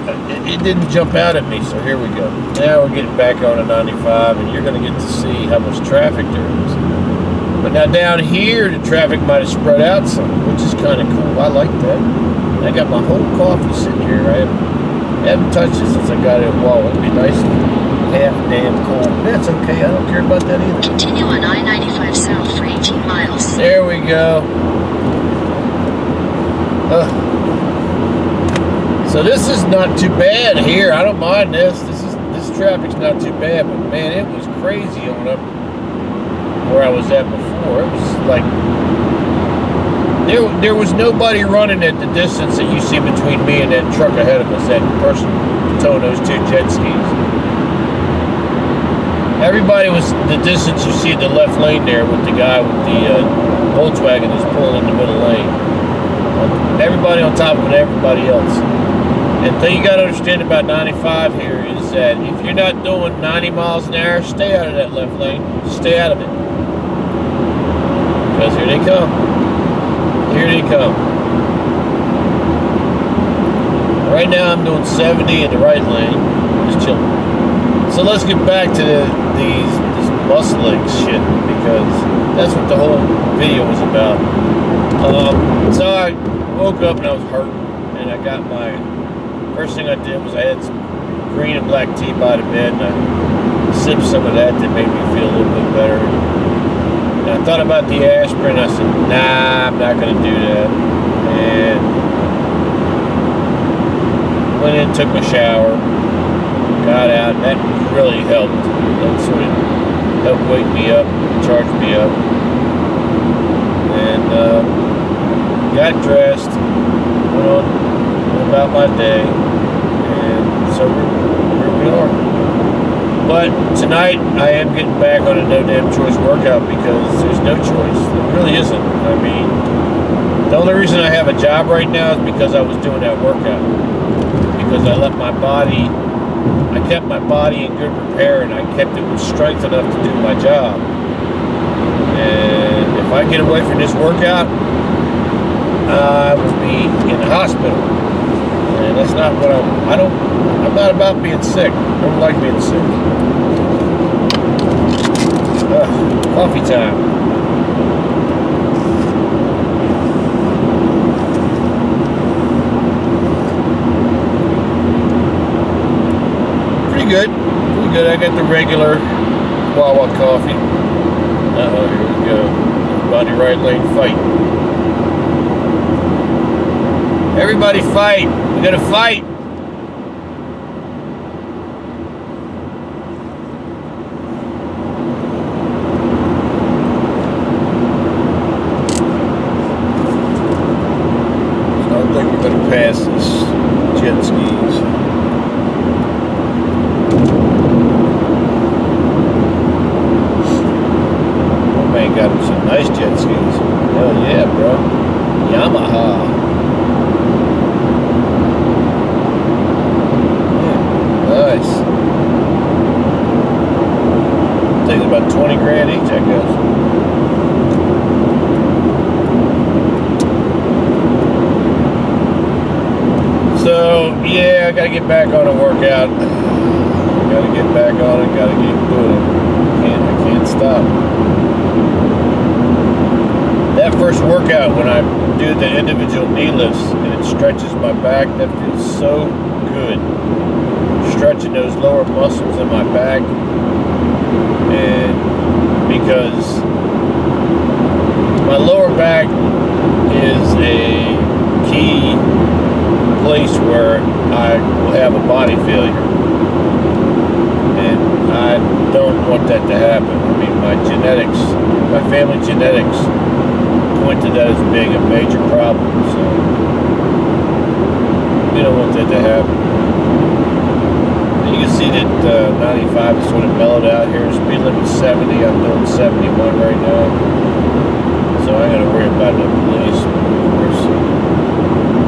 it didn't jump out at me. So here we go. Now we're getting back on to 95, and you're going to get to see how much traffic there is. But now down here, the traffic might have spread out some, which is kind of cool. I like that. I got my whole coffee sitting here. I haven't touched it since I got it at WaWa. It'd be nice and half damn cold. That's okay. I don't care about that either. Continue on I-95 south for 18 miles. There we go. So this is not too bad here. I don't mind this. This traffic's not too bad, but man, it was crazy on up where I was at before. It was like there was nobody running at the distance that you see between me and that truck ahead of us, that person towing those two jet skis. Everybody was the distance you see in the left lane there with the guy with the Volkswagen that's pulling in the middle lane. Everybody on top of everybody else. And the thing you got to understand about 95 here is that if you're not doing 90 miles an hour, stay out of that left lane. Stay out of it. Because here they come. Here they come. Right now I'm doing 70 in the right lane. Just chilling. So let's get back to this muscling shit, because that's what the whole video was about. So I woke up and I was hurting. I got my, first thing I did was I had some green and black tea by the bed, and I sipped some of that made me feel a little bit better. And I thought about the aspirin. I said, nah, I'm not going to do that. And went in, took my shower, got out, and that really helped. That sort of helped wake me up, charge me up. And got dressed, went on about my day, and so here we are. But tonight I am getting back on a no damn choice workout because there's no choice. There really isn't. I mean, the only reason I have a job right now is because I was doing that workout. Because I kept my body in good repair, and I kept it with strength enough to do my job. And if I get away from this workout, I will be in the hospital. And that's not what I'm not about being sick. I don't like being sick. Coffee time. Pretty good. I got the regular WaWa coffee. Here we go. Body right lane fight. Everybody fight. We gotta fight. So I think we're gonna pass this jet skis. Got him some nice jet skis. Hell yeah, bro. Yamaha. Nice. Takes about 20 grand each, I guess. So, yeah, I gotta get back on a workout. Gotta get back on it, gotta keep doing it. I can't stop. That first workout, when I do the individual knee lifts and it stretches my back, that feels so good. Stretching those lower muscles in my back, and because my lower back is a key place where I will have a body failure, and I don't want that to happen. I mean, my family genetics point to that as being a major problem, so we don't want that to happen. And you can see that 95 is sort of mellowed out here. Speed limit 70. I'm doing 71 right now, so I got to worry about the police, of course.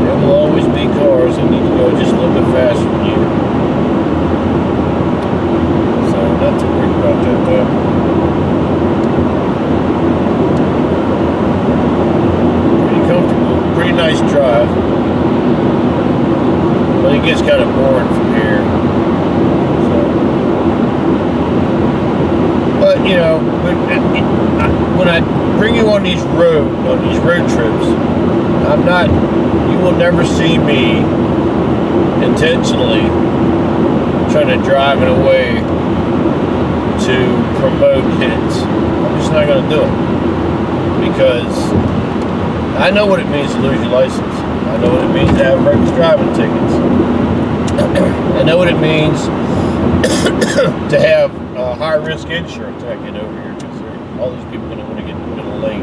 There will always be cars that need to go just a little bit faster than you, so not too worried about that though. Pretty nice drive, but it gets kind of boring from here. So, but you know, when I bring you on these road trips, you will never see me intentionally trying to drive in a way to promote hits. I'm just not going to do it because I know what it means to lose your license. I know what it means to have reckless driving tickets. I know what it means to have high-risk insurance. I get over here because all these people are going to want to get in the middle lane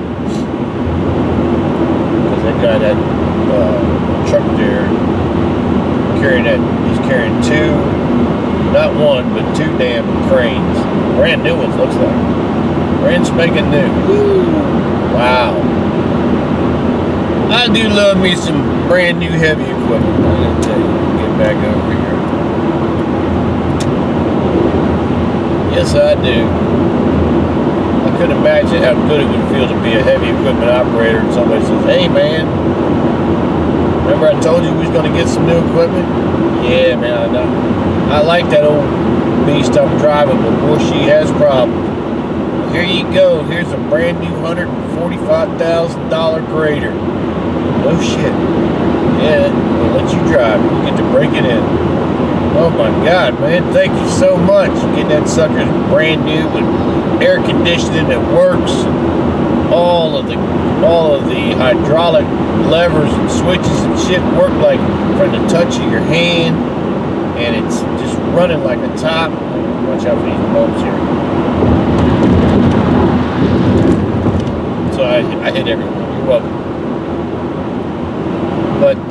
because that guy, that truck there, he's carrying not one, but two damn cranes. Brand new ones, looks like. Brand spanking new. Woo. Wow. I do love me some brand new heavy equipment. I'm gonna tell you, get back over here. Yes, I do. I couldn't imagine how good it would feel to be a heavy equipment operator and somebody says, hey man, remember I told you we was gonna get some new equipment? Yeah man, I know. I like that old beast I'm driving, but boy, she has problems. Here you go, here's a brand new $145,000 grader. No shit. Yeah, well, let you drive. You get to break it in. Oh my God, man! Thank you so much. You get that sucker brand new with air conditioning that works. All of the hydraulic levers and switches and shit work like from the touch of your hand, and it's just running like a top. Watch out for these bumps here. So I hit everyone. You're welcome. But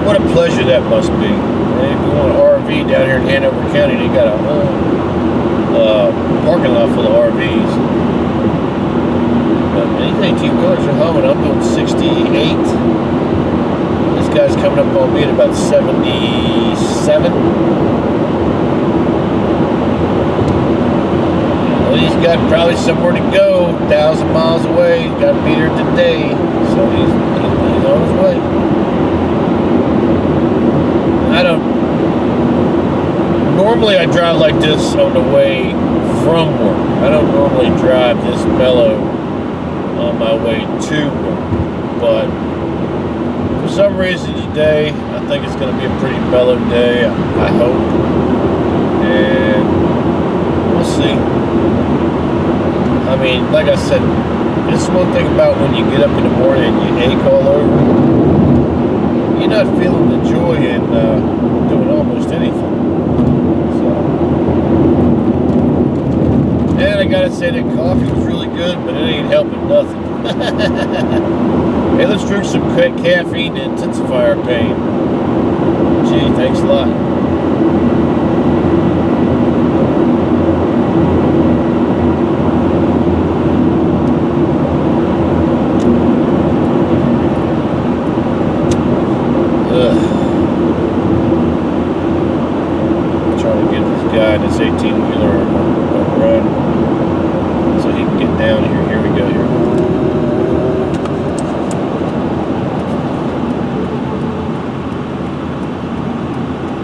what a pleasure that must be. And if you want an RV down here in Hanover County, they got a whole parking lot full of RVs. But anything two-wheelers are humming. I'm doing 68. This guy's coming up on me at about 77. Well, he's got probably somewhere to go, 1,000 miles away. Got to be there today, so he's on his way. Normally I drive like this on the way from work. I don't normally drive this mellow on my way to work, but for some reason today, I think it's going to be a pretty mellow day, I hope, and we'll see. I mean, like I said, this is one thing about when you get up in the morning and you ache all over, you're not feeling the joy in doing almost anything. And I gotta say that coffee was really good, but it ain't helping nothing. Hey, let's drink some caffeine to intensify our pain. Gee, thanks a lot. Trying to get this guy in this 18-wheeler run. So he can get down here. Here we go. Here.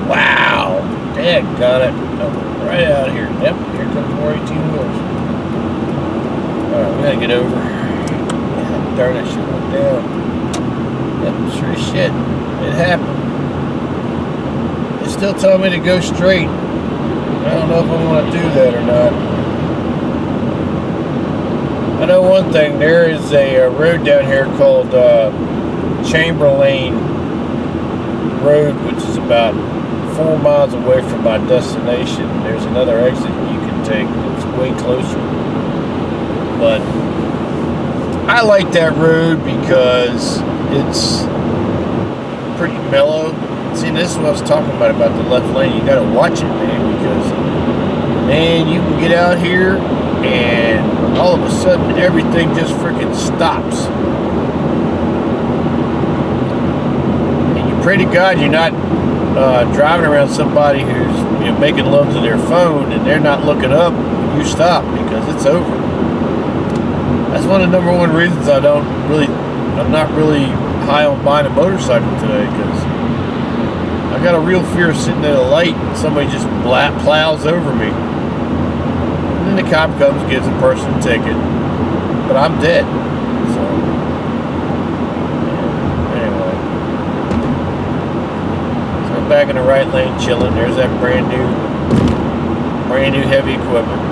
Wow. Dad got it. Right out of here. Yep. Here comes more 18-wheelers. Alright, we gotta get over. Yeah, darn it, shit went down. Yep, sure as shit. It happened. It's still telling me to go straight. I don't know if I want to do that or not. I know one thing, there is a road down here called Chamberlain Road, which is about 4 miles away from my destination. There's another exit you can take that's way closer. But I like that road because it's pretty mellow. See, this is what I was talking about the left lane. You gotta watch it, man, because, man, you can get out here and all of a sudden everything just freaking stops. And you pray to God you're not driving around somebody who's making love to their phone and they're not looking up when you stop, because it's over. That's one of the number one reasons I'm not really high on buying a motorcycle today, because I got a real fear of sitting at a light and somebody just plows over me. And then the cop comes, gives a person a ticket, but I'm dead. So, anyway. So I'm back in the right lane chilling. There's that brand new heavy equipment.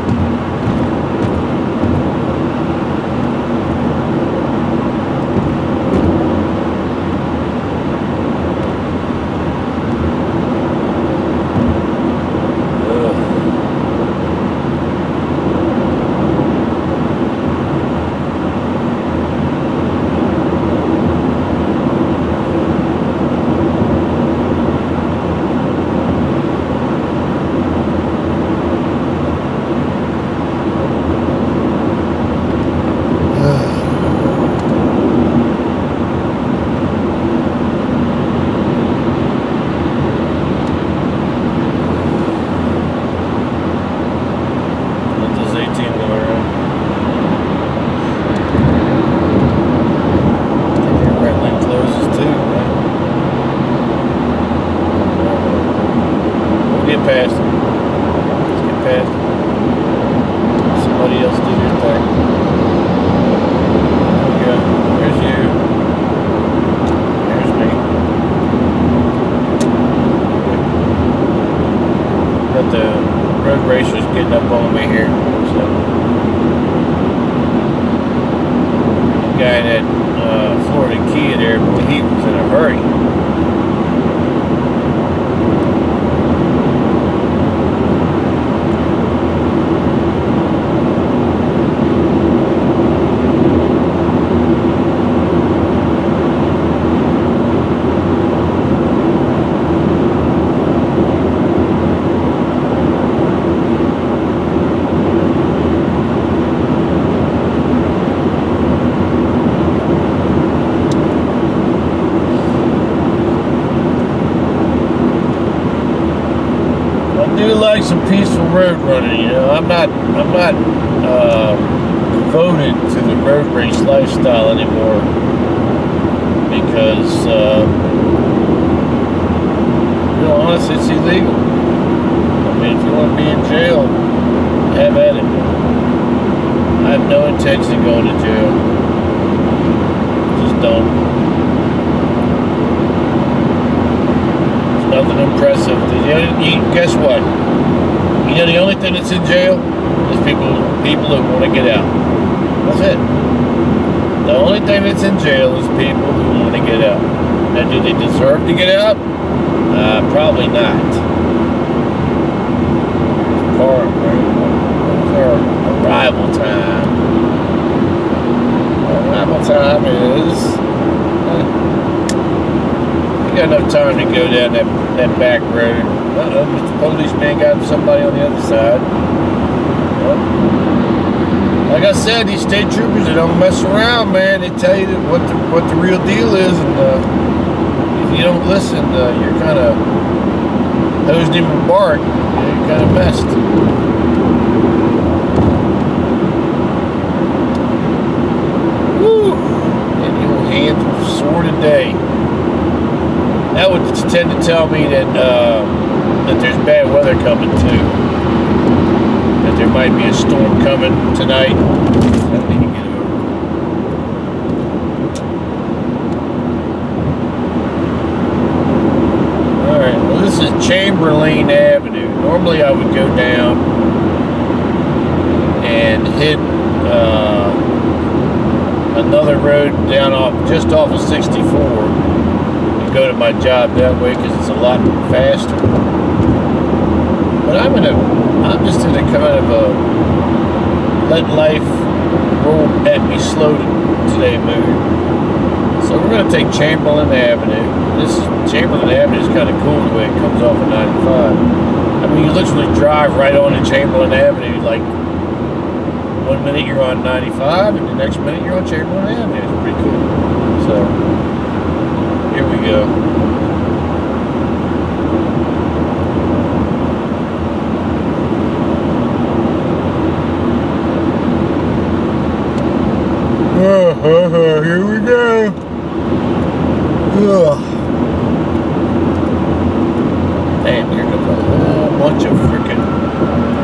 racer's getting up on me here. So, the guy in that Florida Kia there, boy, he was in a hurry. Some peaceful road running, you know. I'm not devoted to the road race lifestyle anymore because, you know, honestly, it's illegal. I mean, if you want to be in jail, have at it. I have no intention of going to jail. Just don't. There's nothing impressive. Guess what? You know, the only thing that's in jail is people that want to get out. That's it. The only thing that's in jail is people who want to get out. Now, do they deserve to get out? Probably not. Our arrival time. Arrival time is... you got enough time to go down that back road. Uh-oh, Mr. Policeman got somebody on the other side. Well, like I said, these state troopers, they don't mess around, man. They tell you what the real deal is, and if you don't listen, you're kind of hosed him with bark. You're kind of messed. Woo! And your hands were sore today. That would tend to tell me that there's bad weather coming too. That there might be a storm coming tonight. I need to get over. Alright, well, this is Chamberlain Avenue. Normally I would go down and hit another road down just off of 64 and go to my job that way because it's a lot faster. But I'm just in a kind of a let life roll at me slow today mood. So we're going to take Chamberlain Avenue. Chamberlain Avenue is kind of cool the way it comes off of 95. I mean, you literally drive right on to Chamberlain Avenue. Like, 1 minute you're on 95, and the next minute you're on Chamberlain Avenue. It's pretty cool. So, here we go. Here we go. Ugh. Damn, here comes a whole bunch of freaking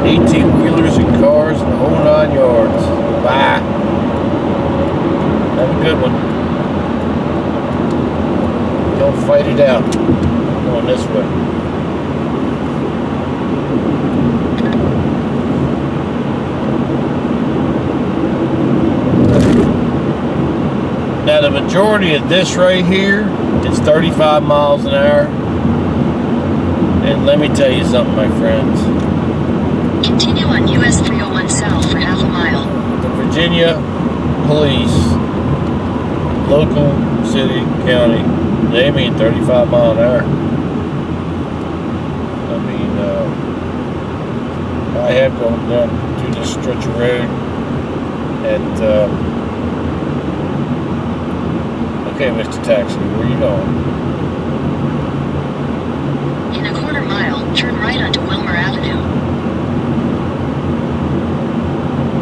18-wheelers and cars and the whole 9 yards. Bye. Have a good one. Don't fight it out. I'm going this way. Now the majority of this right here is 35 miles an hour. And let me tell you something, my friends. Continue on US 301 South for half a mile. The Virginia police, local, city, county, they mean 35 mile an hour. I mean, I have gone down through this stretch of road and okay, Mr. Taxi, where you going? In a quarter mile, turn right onto Wilmer Avenue.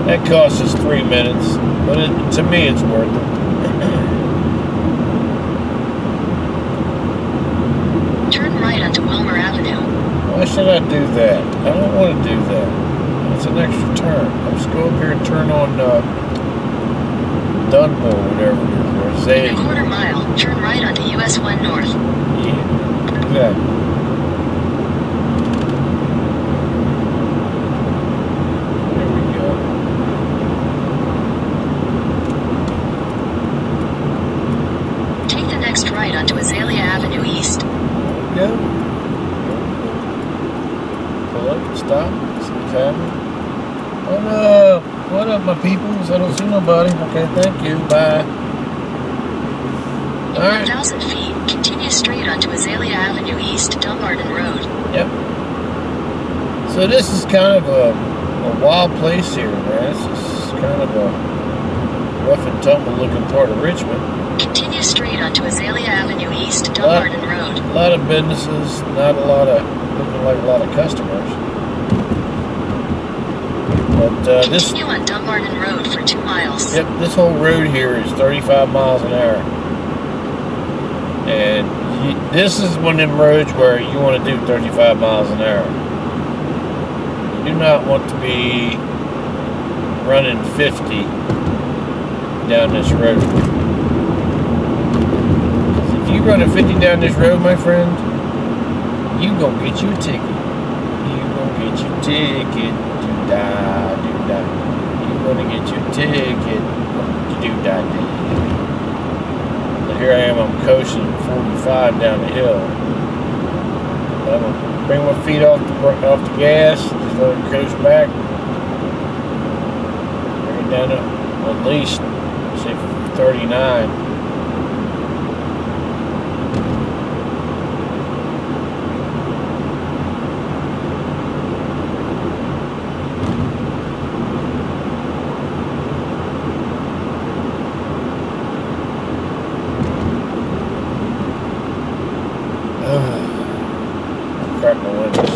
That costs us 3 minutes, but to me it's worth it. Turn right onto Wilmer Avenue. Why should I do that? I don't want to do that. It's an extra turn. Let's go up here and turn on Dunmore, whatever it is. In a quarter mile, turn right onto US 1 North. Yeah, exactly. What's happening? What up? What up, my peoples? I don't see nobody. Okay, thank you. Bye. In 1,000 feet, continue straight onto Azalea Avenue East, Dumbarton Road. Yep. So this is kind of a wild place here, man. This is kind of a rough and tumble looking part of Richmond. Continue straight onto Azalea Avenue East, Dumbarton Road. A lot of businesses, not a lot of, looking like a lot of customers. But this... Continue on Dumbarton Road for 2 miles. Yep, this whole road here is 35 miles an hour. And this is one of them roads where you want to do 35 miles an hour. You do not want to be running 50 down this road. If you run a 50 down this road, my friend, you gonna get you a ticket. You gonna get your ticket. Do-da, do-da. You gonna get your ticket. Do-da, do-da. Here I am, I'm coasting 45 down the hill. I'm gonna bring my feet off the gas, just let it coast back. Bring it down to at least, say, 39. Crack my windows.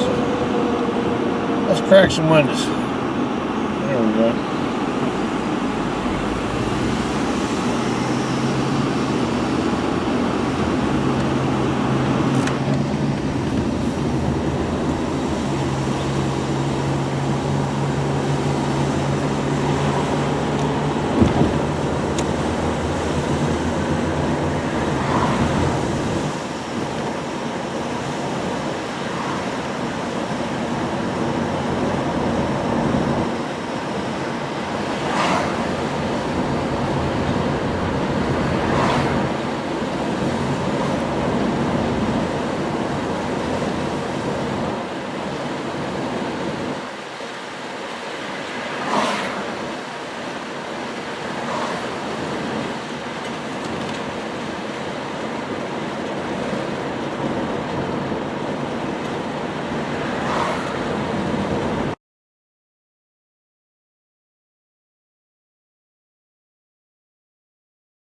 Let's crack some windows. There we go.